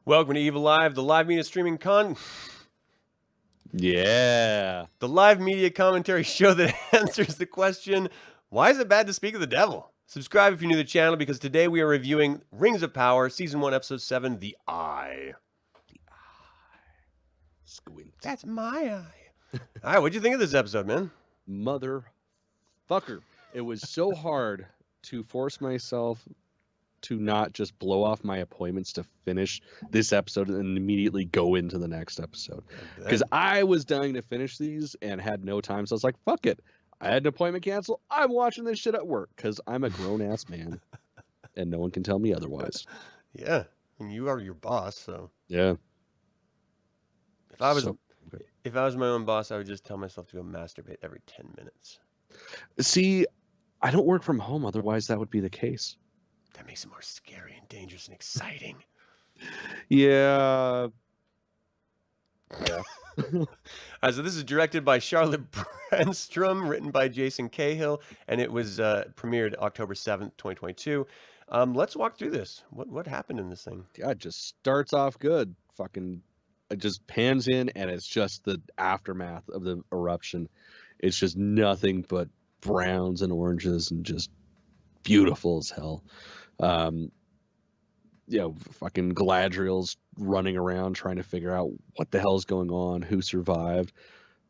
Welcome to Evilive, the live media streaming Yeah. the live media commentary show that answers the question, why is it bad to speak of the devil? Subscribe if you're new to the channel because today we are reviewing Rings of Power, Season 1, Episode 7, The Eye. Squint. That's my eye. All right, what'd you think of this episode, man? Motherfucker. It was so hard to force myself to not just blow off my appointments to finish this episode and immediately go into the next episode. Because I was dying to finish these and had no time. So I was like, fuck it. I had an appointment canceled. I'm watching this shit at work because I'm a grown-ass man. And no one can tell me otherwise. Yeah, and you are your boss, so. Yeah. If I was my own boss, I would just tell myself to go masturbate every 10 minutes. See, I don't work from home. Otherwise, that would be the case. That makes it more scary and dangerous and exciting. Yeah. So this is directed by Charlotte Brandstrom, written by Jason Cahill, and it was premiered October 7th, 2022. Let's walk through this. What happened in this thing? Yeah, it just starts off good. Fucking, it just pans in, and it's just the aftermath of the eruption. It's just nothing but browns and oranges and just beautiful as hell. Fucking Galadriel's running around trying to figure out what the hell's going on, who survived.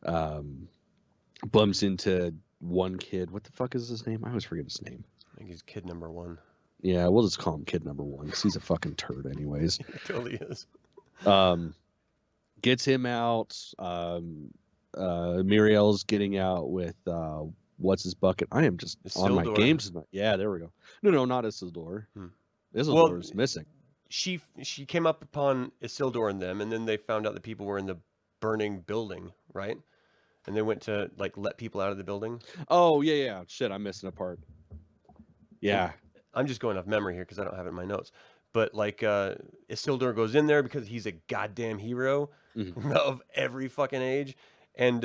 Bumps into one kid. What the fuck is his name? I always forget his name. I think he's kid number 1. Yeah, we'll just call him kid number 1 because he's a fucking turd anyways. He totally is. Gets him out. Muriel's getting out with what's his bucket? I am just on my games tonight. Yeah, there we go. No, not Isildur. Isildur's missing. She came up upon Isildur and them, and then they found out that people were in the burning building, right? And they went to let people out of the building. Oh yeah. Shit, I'm missing a part. Yeah. And I'm just going off memory here because I don't have it in my notes. But Isildur goes in there because he's a goddamn hero of every fucking age. And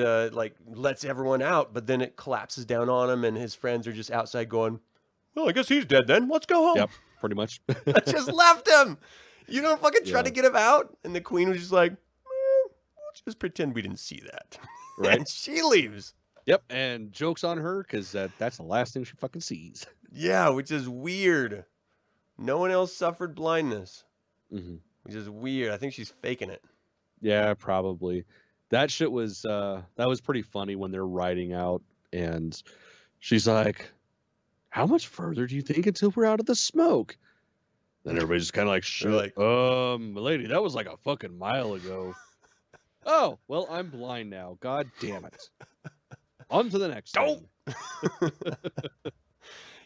lets everyone out, but then it collapses down on him, and his friends are just outside going, well, I guess he's dead then. Let's go home. Yep, pretty much. I just left him. You don't fucking try to get him out. And the queen was just like, we'll just pretend we didn't see that. Right. And she leaves. Yep, and joke's on her because that's the last thing she fucking sees. Yeah, which is weird. No one else suffered blindness, which is weird. I think she's faking it. Yeah, probably. That shit was that was pretty funny when they're riding out and she's like, how much further do you think until we're out of the smoke? Then everybody's just kind of like, shit, lady, that was like a fucking mile ago. Oh, well, I'm blind now. God damn it. On to the next thing.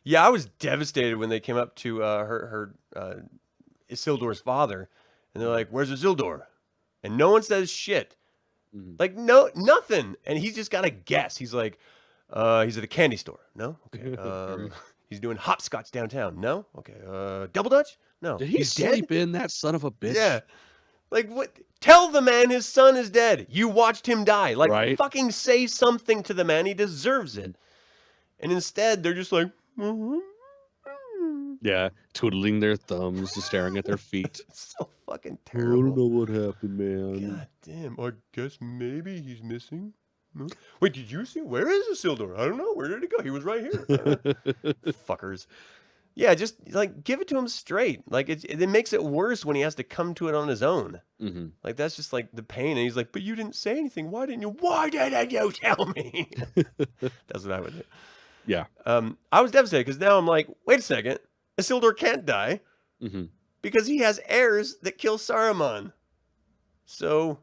Yeah, I was devastated when they came up to her Isildur's father, and they're like, where's Isildur? And no one says shit. No, nothing. And he's just got to guess. He's like, he's at a candy store. No? Okay. He's doing hopscotch downtown. No? Okay. Double Dutch? No. Did he sleep in, that son of a bitch? Yeah. What? Tell the man his son is dead. You watched him die. Right? Fucking say something to the man. He deserves it. And instead, they're just like, yeah, twiddling their thumbs, staring at their feet. It's so fucking terrible. I don't know what happened, man. God damn. I guess maybe he's missing. No? Wait, did you see? Where is Isildur? I don't know. Where did he go? He was right here. Fuckers. Yeah, just give it to him straight. It makes it worse when he has to come to it on his own. That's just the pain. And he's like, but you didn't say anything. Why didn't you? Why didn't you tell me? That's what I would do. Yeah. I was devastated because now I'm like, wait a second. Isildur can't die because he has heirs that kill Saruman. So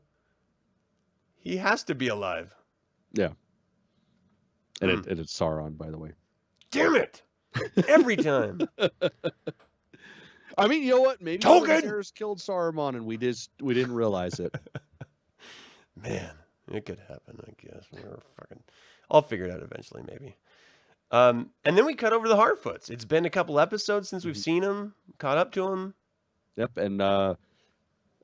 he has to be alive. Yeah. And it's Sauron, by the way. Damn it. Every time. I mean, you know what? Maybe Tolkien! His heirs killed Saruman and we didn't realize it. Man, it could happen, I guess. I'll figure it out eventually, maybe. And then we cut over to the Harfoots. It's been a couple episodes since we've seen him, caught up to him. Yep, and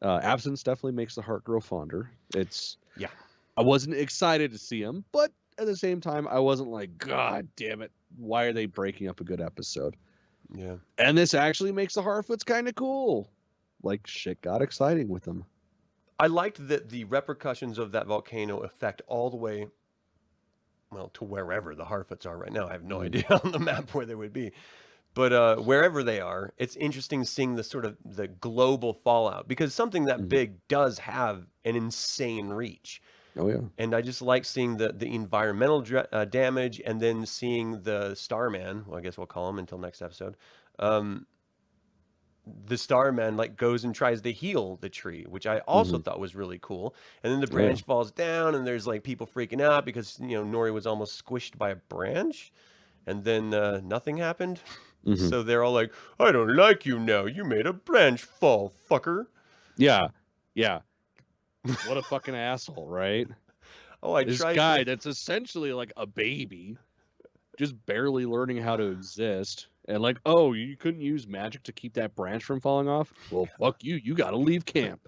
absence definitely makes the heart grow fonder. Yeah. I wasn't excited to see him, but at the same time, I wasn't like, God damn it, why are they breaking up a good episode? Yeah. And this actually makes the Harfoots kind of cool. like shit got exciting with them. I liked that the repercussions of that volcano affect all the way, well, to wherever the Harfoots are right now. I have no idea on the map where they would be. But wherever they are, it's interesting seeing the sort of the global fallout because something that big does have an insane reach. Oh yeah. And I just like seeing the environmental damage and then seeing the Starman, well, I guess we'll call him until next episode. The Starman like goes and tries to heal the tree, which I also thought was really cool. And then the branch falls down and there's like people freaking out because, Nori was almost squished by a branch and then nothing happened. So they're all like, I don't like you now. You made a branch fall, fucker. Yeah. Yeah. What a fucking asshole, right? Oh, This guy that's essentially like a baby, just barely learning how to exist. And like, oh, you couldn't use magic to keep that branch from falling off? Well, fuck you. You got to leave camp.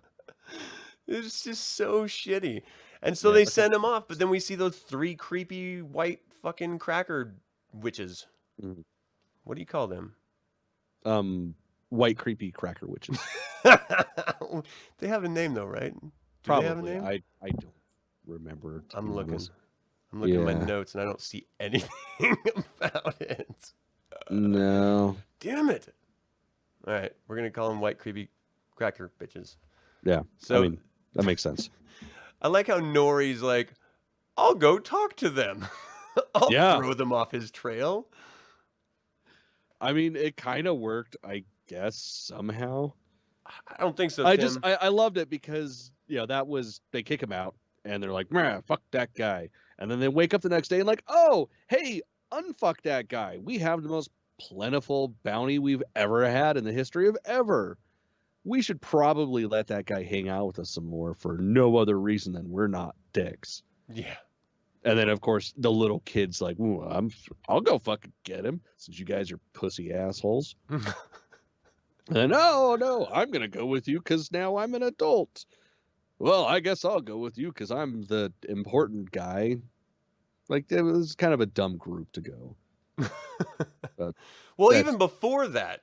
It's just so shitty. And so they send him off, but then we see those 3 creepy white fucking cracker witches. What do you call them? White creepy cracker witches. They have a name though, right? Do Probably. they have a name? I don't remember. I'm looking. I'm looking at my notes and I don't see anything about it. No. Damn it. All right, we're going to call them white creepy cracker bitches. Yeah. So I mean, that makes sense. I like how Nori's like, I'll go talk to them. I'll throw them off his trail. I mean, it kind of worked, I guess, somehow. I don't think so, Tim. I loved it because, that was, they kick him out and they're like, fuck that guy. And then they wake up the next day and like, oh, hey, unfuck that guy. We have the most plentiful bounty we've ever had in the history of ever. We should probably let that guy hang out with us some more for no other reason than we're not dicks. Yeah. And then, of course, the little kid's like, I'll go fucking get him since you guys are pussy assholes. And no, I'm going to go with you because now I'm an adult. Well, I guess I'll go with you because I'm the important guy. Like, it was kind of a dumb group to go. Well, even before that,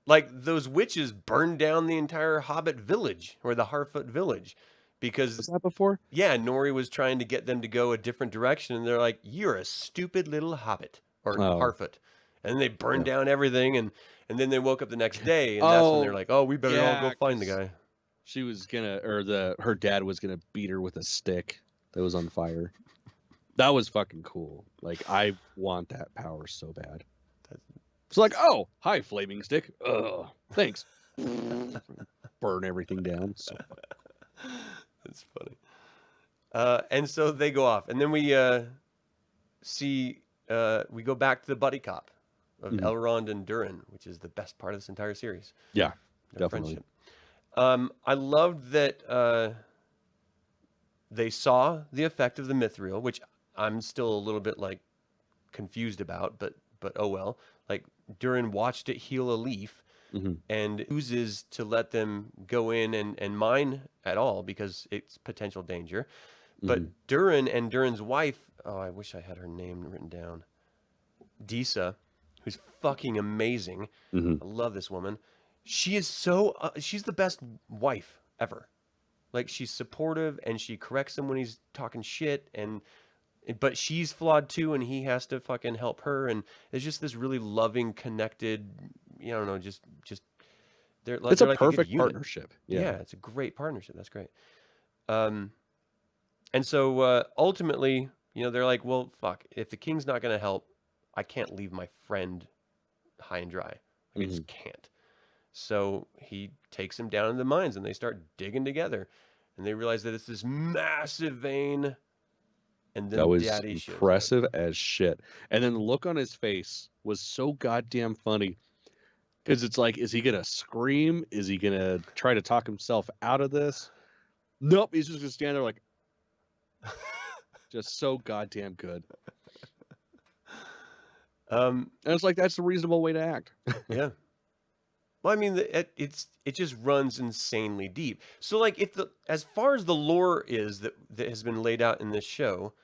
like, those witches burned down the entire Hobbit village, or the Harfoot village. Because, was that before? Yeah, Nori was trying to get them to go a different direction, and they're like, you're a stupid little hobbit, or Harfoot. And then they burned down everything, and then they woke up the next day, and that's when they're like, oh, we better all go find the guy. She was her dad was gonna beat her with a stick that was on fire. That was fucking cool. Like, I want that power so bad. It's like, oh, hi, flaming stick. Ugh, thanks. Burn everything down. So that's funny. And so they go off, and then we see we go back to the buddy cop of Elrond and Durin, which is the best part of this entire series. Yeah, Their definitely. Friendship. I loved that they saw the effect of the mithril, which I'm still a little bit like confused about, but oh well. Like, Durin watched it heal a leaf and oozes to let them go in and mine at all because it's potential danger. But Durin and Durin's wife, oh, I wish I had her name written down. Disa, who's fucking amazing. I love this woman. She is she's the best wife ever. Like, she's supportive and she corrects him when he's talking shit, but she's flawed too, and he has to fucking help her. And it's just this really loving, connected, I don't know, just it's a perfect partnership. Yeah, it's a great partnership. That's great. And so ultimately, they're like, well, fuck, if the king's not going to help, I can't leave my friend high and dry. I just can't. So he takes him down into the mines, and they start digging together, and they realize that it's this massive vein. And then that was Daddy impressive as shit. And then the look on his face was so goddamn funny. Because it's like, is he going to scream? Is he going to try to talk himself out of this? Nope, he's just going to stand there like, just so goddamn good. And it's like, that's the reasonable way to act. Yeah. Well, I mean, it just runs insanely deep. So, like, as far as the lore is that has been laid out in this show,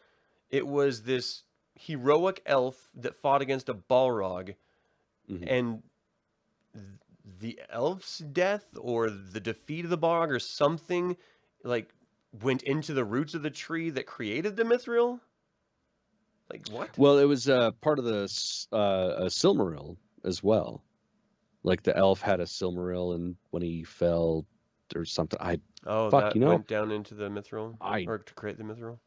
it was this heroic elf that fought against a Balrog, and the elf's death or the defeat of the Balrog or something like went into the roots of the tree that created the mithril? Like what? Well, it was part of the a Silmaril as well. Like the elf had a Silmaril, and when he fell or something, Oh, fuck, that went down into the mithril or to create the mithril?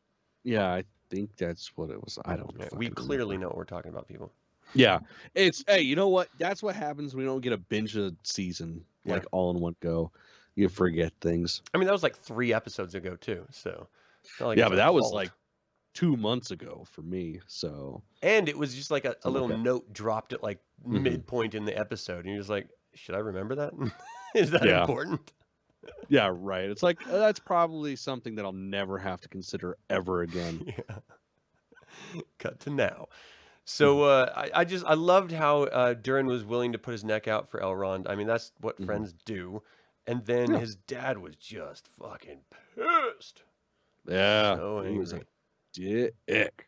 Yeah, I think that's what it was. I don't know. We clearly know what we're talking about, people. Yeah, hey, you know what? That's what happens when we don't get a binge a season like all in one go. You forget things. I mean, that was like 3 episodes ago too, so it's not like yeah, it's but that was fault. like 2 months ago for me. So and it was just like a little note dropped at like midpoint in the episode, and you're just like, should I remember that? Is that important? Yeah, right. It's like that's probably something that I'll never have to consider ever again. Cut to now. So I loved how Durin was willing to put his neck out for Elrond. I mean, that's what friends do. And then his dad was just fucking pissed. Yeah, so angry. He was a dick.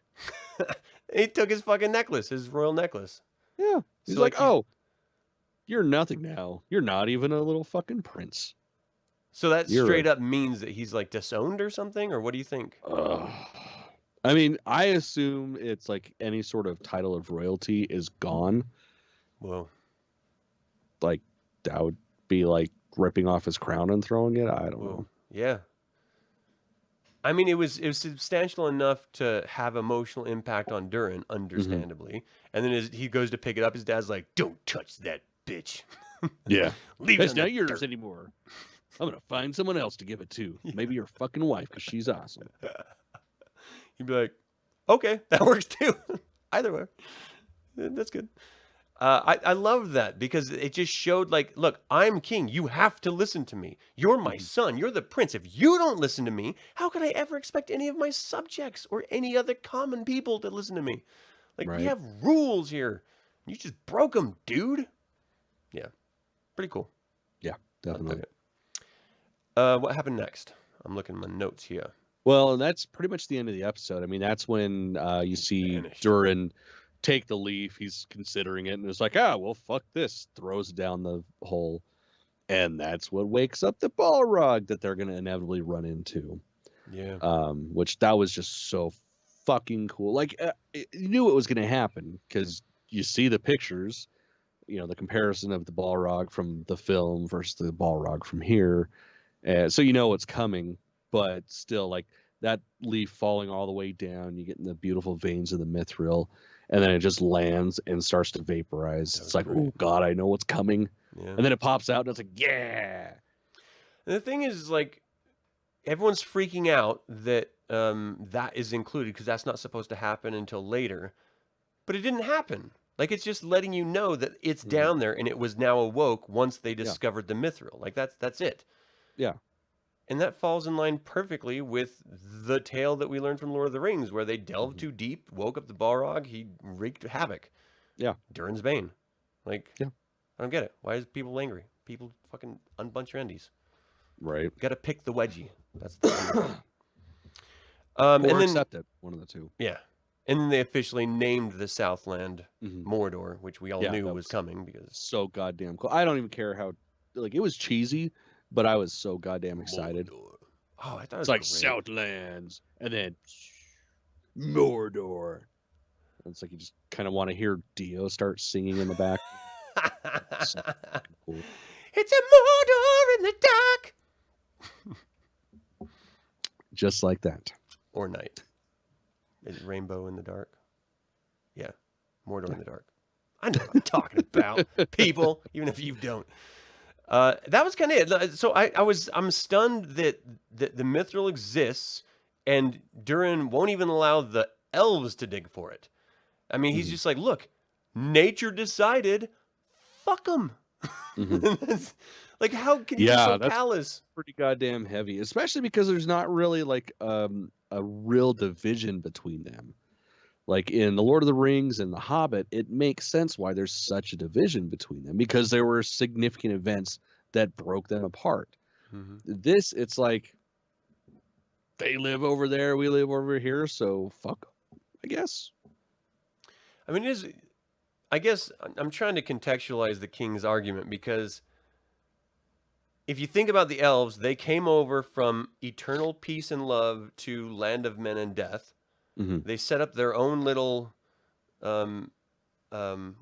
He took his fucking necklace, his royal necklace. Yeah, he's like, oh, you're nothing now. You're not even a little fucking prince. So that straight up means that he's like disowned or something, or what do you think? I mean, I assume it's like any sort of title of royalty is gone. Whoa. Like that would be like ripping off his crown and throwing it. I don't know. Yeah. I mean, it was substantial enough to have emotional impact on Durin, understandably. And then he goes to pick it up. His dad's like, "Don't touch that bitch." Yeah. Leave it. It's not yours anymore. I'm gonna find someone else to give it to. Maybe your fucking wife, because she's awesome. You'd be like, okay, that works too. Either way, that's good. I love that because it just showed like, look, I'm king. You have to listen to me. You're my son. You're the prince. If you don't listen to me, how could I ever expect any of my subjects or any other common people to listen to me? Like we have rules here. You just broke them, dude. Yeah, pretty cool. Yeah, definitely. What happened next? I'm looking at my notes here. Well, that's pretty much the end of the episode. I mean, that's when you see Durin take the leaf. He's considering it, and it's like, well, fuck this. Throws it down the hole, and that's what wakes up the Balrog that they're going to inevitably run into. Yeah. Which that was just so fucking cool. Like, you knew it was going to happen because you see the pictures. You know, the comparison of the Balrog from the film versus the Balrog from here. So you know what's coming, but still, like that leaf falling all the way down, you get in the beautiful veins of the mithril, and then it just lands and starts to vaporize. It's like, oh god, I know what's coming. Yeah. And then it pops out, and it's like, yeah. And the thing is, like, everyone's freaking out that that is included because that's not supposed to happen until later, but it didn't happen. Like, it's just letting you know that it's down there, and it was now awoke once they discovered the mithril. Like that's it. Yeah. And that falls in line perfectly with the tale that we learned from Lord of the Rings, where they delved too deep, woke up the Balrog, he wreaked havoc. Yeah. Durin's Bane. Like, I don't get it. Why is people angry? People fucking unbunch your endies. Right. Got to pick the wedgie. That's the or and then accept it. One of the two. Yeah. And then they officially named the Southland Mordor, which we all knew was coming because so goddamn cool. I don't even care how like it was cheesy. But I was so goddamn excited. Mordor. Oh, I thought it was like great. Southlands, and then Mordor. It's like you just kind of want to hear Dio start singing in the back. So cool. It's a Mordor in the dark. Just like that. Or night. Is it Rainbow in the Dark? Yeah, Mordor in the Dark. I know what I'm talking about, people. Even if you don't. That was kind of it. So I'm stunned that the mithril exists, and Durin won't even allow the elves to dig for it. I mean, he's just like, look, nature decided, fuck them. Like, how can you be so callous? Pretty goddamn heavy, especially because there's not really like a real division between them. Like in The Lord of the Rings and The Hobbit, it makes sense why there's such a division between them because there were significant events that broke them apart. This, it's like they live over there, we live over here, so fuck, I guess. I mean, I guess I'm trying to contextualize the king's argument because if you think about the elves, they came over from eternal peace and love to land of men and death. Mm-hmm. They set up their own little, um, um,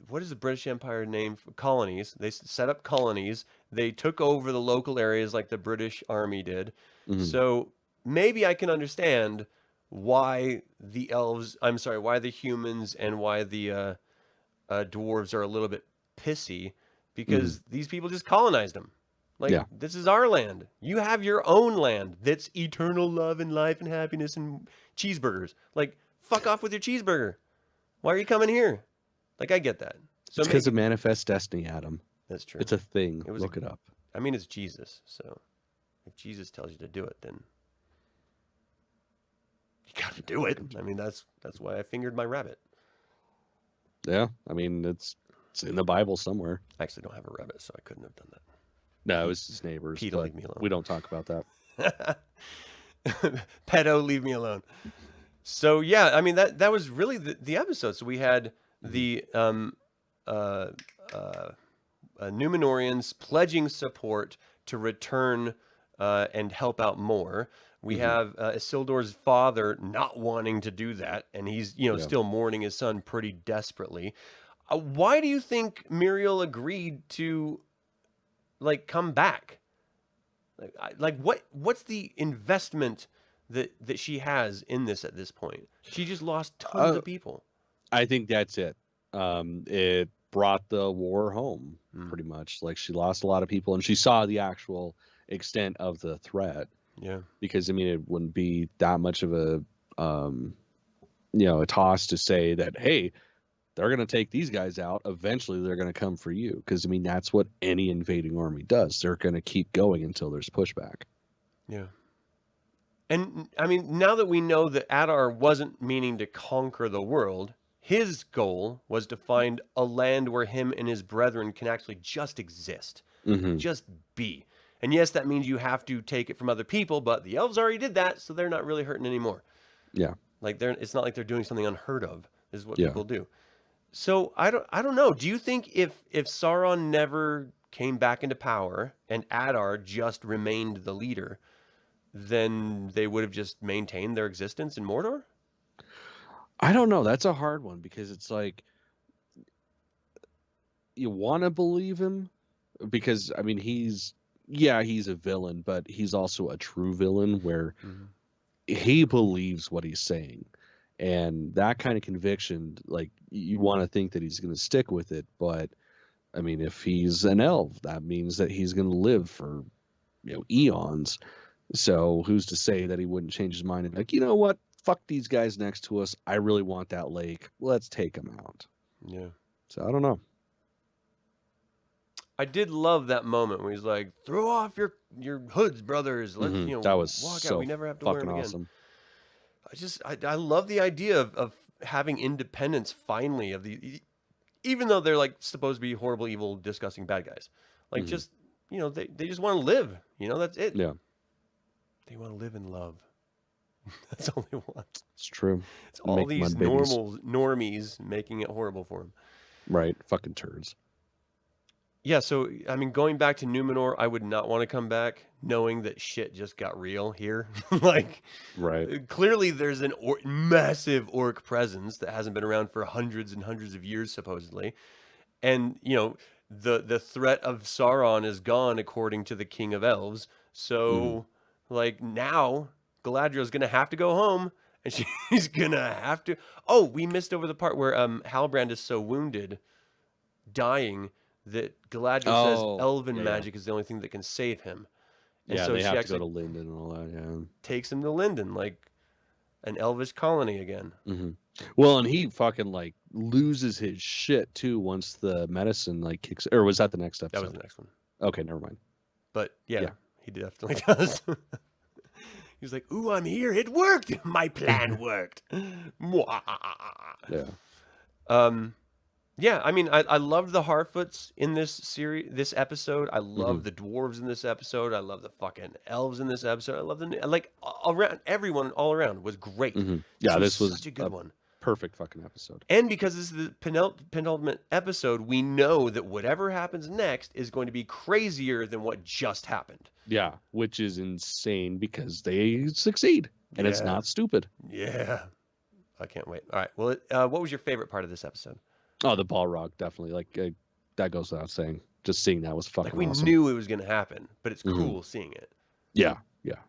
what is the British Empire name? Colonies. They set up colonies. They took over the local areas like the British Army did. Mm-hmm. So maybe I can understand why the elves, I'm sorry, why the humans and why the dwarves are a little bit pissy because these people just colonized them. Like, Yeah. this is our land. You have your own land that's eternal love and life and happiness and cheeseburgers. Like, fuck off with your cheeseburger. Why are you coming here? Like, I get that. So It's because of manifest destiny, Adam. That's true. It's a thing. It was Look it up. I mean, it's Jesus. So if Jesus tells you to do it, then you got to do it. I mean, that's why I fingered my rabbit. Yeah, I mean, it's in the Bible somewhere. I actually don't have a rabbit, so I couldn't have done that. No, it was his neighbors. Pete, but leave me alone. We don't talk about that. Pedo, leave me alone. So yeah, I mean that was really the episode. So we had the Númenorians pledging support to return and help out more. We have Isildur's father not wanting to do that, and he's still mourning his son pretty desperately. Why do you think Muriel agreed to come back? What's the investment that she has in this at this point? She just lost tons of people. I think that's it. It brought the war home pretty much. Like, she lost a lot of people, and she saw the actual extent of the threat. Yeah. Because I mean, it wouldn't be that much of a a toss to say that, hey, they're going to take these guys out. Eventually, they're going to come for you. Because I mean, that's what any invading army does. They're going to keep going until there's pushback. Yeah. And I mean, now that we know that J.R.R. wasn't meaning to conquer the world, his goal was to find a land where him and his brethren can actually just exist, just be. And yes, that means you have to take it from other people, but the elves already did that, so they're not really hurting anymore. Yeah. Like it's not like they're doing something unheard of. This is what people do. So I don't know. Do you think if Sauron never came back into power and J.R.R. just remained the leader, then they would have just maintained their existence in Mordor? I don't know. That's a hard one because it's like, you want to believe him because I mean he's a villain, but he's also a true villain where he believes what he's saying. And that kind of conviction, like, you want to think that he's going to stick with it. But I mean, if he's an elf, that means that he's going to live for, eons. So who's to say that he wouldn't change his mind and be like, you know what? Fuck these guys next to us. I really want that lake. Let's take them out. Yeah. So I don't know. I did love that moment where he's like, "Throw off your hoods, brothers. Let's that was walk so out. We never have to wear fucking them again." awesome. I love the idea of having independence finally of even though they're like supposed to be horrible, evil, disgusting bad guys. Like just they just want to live. That's it. Yeah. They want to live in love. That's all they want. It's true. It's all these normies making it horrible for them. Right. Fucking turds. Yeah, so, I mean, going back to Númenor, I would not want to come back knowing that shit just got real here. Right. Clearly there's an massive orc presence that hasn't been around for hundreds and hundreds of years, supposedly. And, the threat of Sauron is gone, according to the King of Elves. So, now Galadriel's going to have to go home, and she's going to have to... Oh, we missed over the part where Halbrand is so wounded, dying... that Galadriel says elven magic is the only thing that can save him. And so they she have to go to Lindon and all that, takes him to Lindon, like an elvish colony again. Well, and he fucking, loses his shit, too, once the medicine, kicks... Or was that the next episode? That was the next one. Okay, never mind. But, yeah. He definitely does. He's like, ooh, I'm here. It worked. My plan worked. Yeah. Yeah, I mean, I loved the Harfoots in this episode. I love the dwarves in this episode. I love the fucking elves in this episode. I love around everyone all around was great. Yeah, this was such a good one. Perfect fucking episode. And because this is the penultimate episode, we know that whatever happens next is going to be crazier than what just happened. Yeah, which is insane because they succeed, and it's not stupid. Yeah. I can't wait. All right. Well, what was your favorite part of this episode? Oh, the Balrog, definitely. Like, that goes without saying. Just seeing that was fucking we awesome. knew it was going to happen, but it's cool seeing it. Yeah,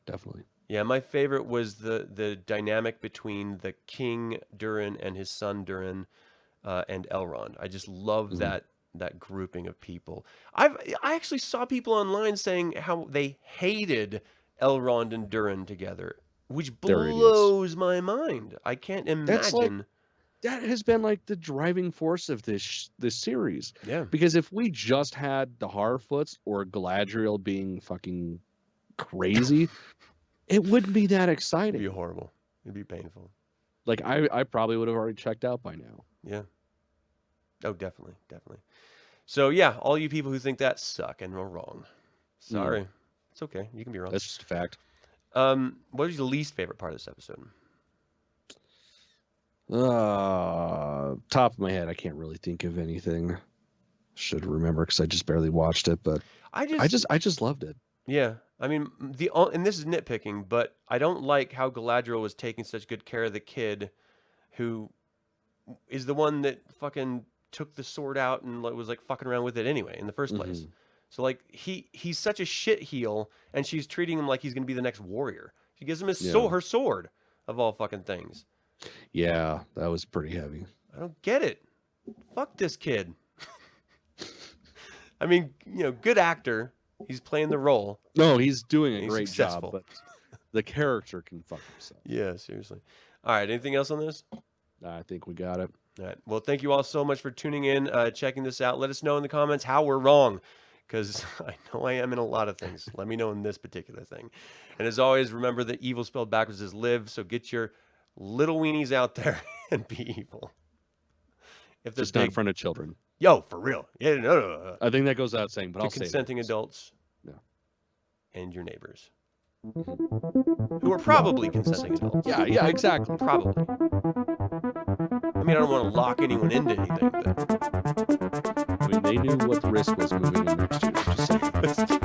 definitely. Yeah, my favorite was the dynamic between the King Durin and his son Durin and Elrond. I just love that grouping of people. I actually saw people online saying how they hated Elrond and Durin together, which blows my mind. I can't imagine. That has been like the driving force of this series. Yeah. Because if we just had the Harfoots or Galadriel being fucking crazy, it wouldn't be that exciting. It'd be horrible. It'd be painful. Like I probably would have already checked out by now. Yeah. Oh, definitely. So yeah, all you people who think that suck and are wrong. Sorry. It's okay. You can be wrong. That's just a fact. What was your least favorite part of this episode? Top of my head, I can't really think of anything. Should remember because I just barely watched it, but I just loved it. Yeah, I mean and this is nitpicking, but I don't like how Galadriel was taking such good care of the kid, who is the one that fucking took the sword out and was like fucking around with it anyway in the first place. So like he's such a shit heel, and she's treating him like he's gonna be the next warrior. She gives him her sword of all fucking things. Yeah, that was pretty heavy. I don't get it. Fuck this kid. I mean, good actor. He's playing the role. No, he's doing a great successful. job, but the character can fuck himself. Yeah, seriously. All right, anything else on this? I think we got it. All right. Well, thank you all so much for tuning in, checking this out. Let us know in the comments how we're wrong, because I know I am in a lot of things. Let me know in this particular thing. And as always, remember that evil spelled backwards is live, so get your little weenies out there and be evil. If just not in front of children. Yo, for real. Yeah, no. I think that goes without saying, but I'll say consenting that. adults. Yeah. And your neighbors. Who are probably consenting adults. Yeah, exactly. Probably. I mean, I don't want to lock anyone into anything, but I mean, they knew what the risk was moving in next year. Just saying.